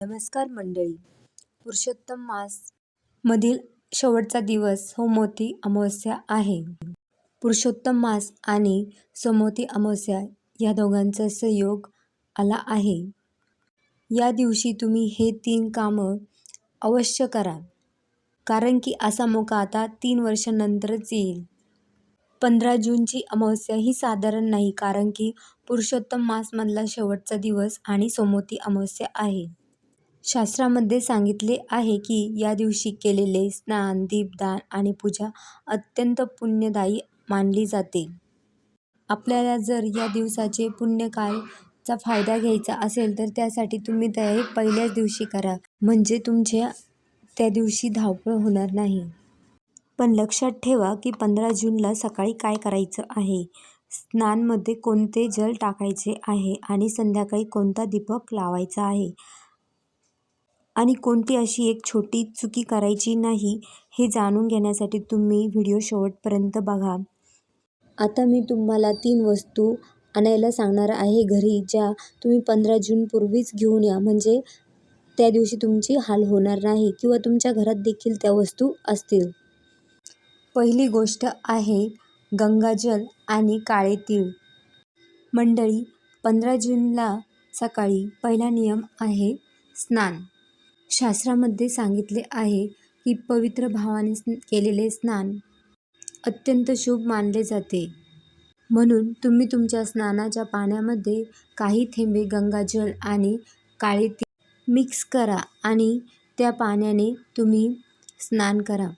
नमस्कार मंडळी. पुरुषोत्तम मास मधील शेवटचा दिवस सोमवती अमावस्या आहे. पुरुषोत्तम मास आणि सोमवती अमावस्या या दोघांचा संयोग आला आहे. या दिवशी तुम्ही हे 3 कामं अवश्य करा, कारण की असा मौका आता 3 वर्षांनंतरच येईल. 15 जूनची अमावस्या ही साधारण नाही, कारण की पुरुषोत्तम मासमधला शेवटचा दिवस आणि सोमवती अमावस्या आहे. शास्त्रामध्ये सांगितले आहे की या दिवशी केलेले स्नान, दीपदान आणि पूजा अत्यंत पुण्यदायी मानली जाते. आपल्याला जर या दिवसाचे पुण्यकालचा फायदा घ्यायचा असेल तर त्यासाठी तुम्ही तयारी पहिल्याच दिवशी करा, म्हणजे तुमच्या त्या दिवशी धावपळ होणार नाही. पण लक्षात ठेवा की 15 जूनला सकाळी काय करायचं आहे, स्नानमध्ये कोणते जल टाकायचे आहे आणि संध्याकाळी कोणता दीपक लावायचा आहे आणि कोणती अशी एक छोटी चुकी करायची नाही, हे जाणून घेण्यासाठी तुम्ही व्हिडिओ शेवटपर्यंत बघा. आता मी तुम्हाला 3 वस्तू आणायला सांगणार आहे घरी, ज्या तुम्ही 15 जूनपूर्वीच घेऊन या, म्हणजे त्या दिवशी तुमची हाल होणार नाही किंवा तुमच्या घरात देखील त्या वस्तू असतील. पहिली गोष्ट आहे गंगाजल आणि काळे तीळ. मंडळी, 15 जूनला सकाळी पहिला नियम आहे स्नान. शास्त्रामध्ये सांगितले आहे की पवित्र भावाने केलेले स्नान अत्यंत शुभ मानले जाते. म्हणून तुम्ही तुमच्या स्नानाच्या पाण्यामध्ये काही थेंबे गंगाजल आणि काळे तीळ मिक्स करा आणि त्या पाण्याने तुम्ही स्नान करा.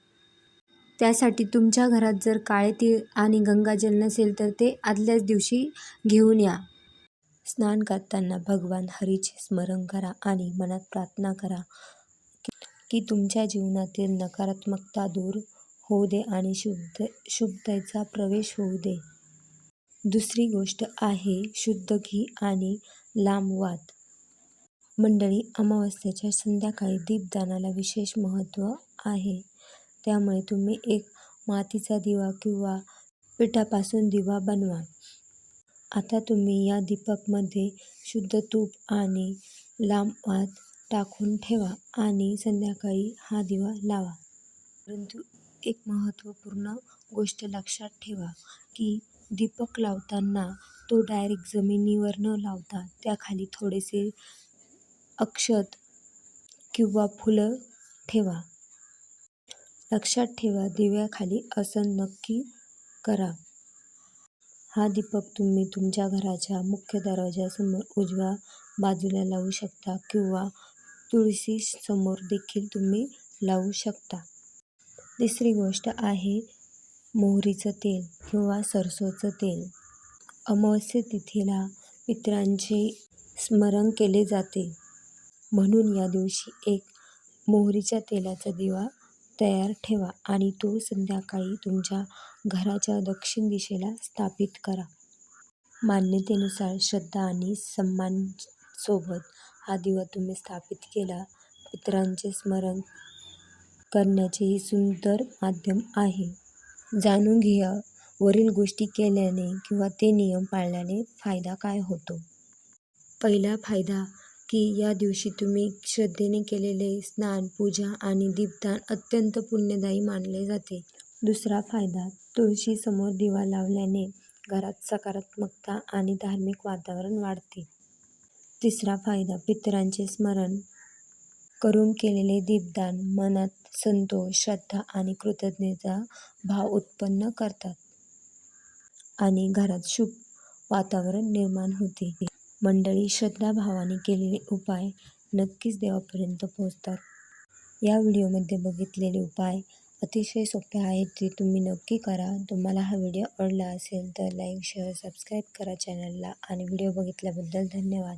त्यासाठी तुमच्या घरात जर काळे तीळ आणि गंगाजल नसेल तर ते आदल्याच दिवशी घेऊन या. स्नान करताना भगवान हरीचे स्मरण करा आणि मनात प्रार्थना करा की तुमच्या जीवनातील नकारात्मकता दूर होऊ दे आणि शुभतेचा प्रवेश होऊ दे. दुसरी गोष्ट आहे शुद्ध घी आणि लांब वात. मंडळी, अमावस्येच्या संध्याकाळी दीपदानाला विशेष महत्त्व आहे. त्यामुळे तुम्ही एक मातीचा दिवा किंवा पिठापासून दिवा बनवा. आता तुम्ही या दीपकमध्ये शुद्ध तूप आणि लांब वात टाकून ठेवा आणि संध्याकाळी हा दिवा लावा. परंतु एक महत्त्वपूर्ण गोष्ट लक्षात ठेवा की दीपक लावताना तो डायरेक्ट जमिनीवर न लावता त्याखाली थोडेसे अक्षत किंवा फुलं ठेवा. लक्षात ठेवा, दिव्याखाली असं नक्की करा. हा दीपक तुम्ही तुमच्या घराच्या मुख्य दरवाजासमोर उजव्या बाजूला लावू शकता किंवा तुळशी समोर देखील तुम्ही लावू शकता. तिसरी गोष्ट आहे मोहरीचं तेल किंवा सरसोचं तेल. अमावस्या तिथीला पितरांचे स्मरण केले जाते, म्हणून या दिवशी एक मोहरीच्या तेलाचा दिवा तयार ठेवा आणि तो संध्याकाळी तुमच्या घराच्या दक्षिण दिशेला स्थापित करा. मान्यतेनुसार श्रद्धा आणि सन्मानासोबत हा दिवा तुम्ही स्थापित केला. पितरांचे स्मरण करण्याचे हे सुंदर माध्यम आहे. जाणून घ्या वरील गोष्टी केल्याने किंवा ते नियम पाळल्याने फायदा काय होतो. पहिला फायदा की या दिवशी तुम्ही श्रद्धेने केलेले स्नान, पूजा आणि दीपदान अत्यंत पुण्यदायी मानले जाते. दुसरा फायदा, तुळशीसमोर दिवा लावल्याने घरात सकारात्मकता आणि धार्मिक वातावरण वाढते. तिसरा फायदा, पितरांचे स्मरण करून केलेले दीपदान मनात संतोष, श्रद्धा आणि कृतज्ञतेचा भाव उत्पन्न करतात आणि घरात शुभ वातावरण निर्माण होते. मंडळी, श्रद्धाभावाने केलेले उपाय नक्कीच देवापर्यंत पोहोचतात. या व्हिडिओमध्ये बघितलेले उपाय अतिशय सोपे आहेत, ते तुम्ही नक्की करा. तुम्हाला हा व्हिडिओ आवडला असेल तर लाईक, शेअर, सबस्क्राईब करा चॅनलला आणि व्हिडिओ बघितल्याबद्दल धन्यवाद.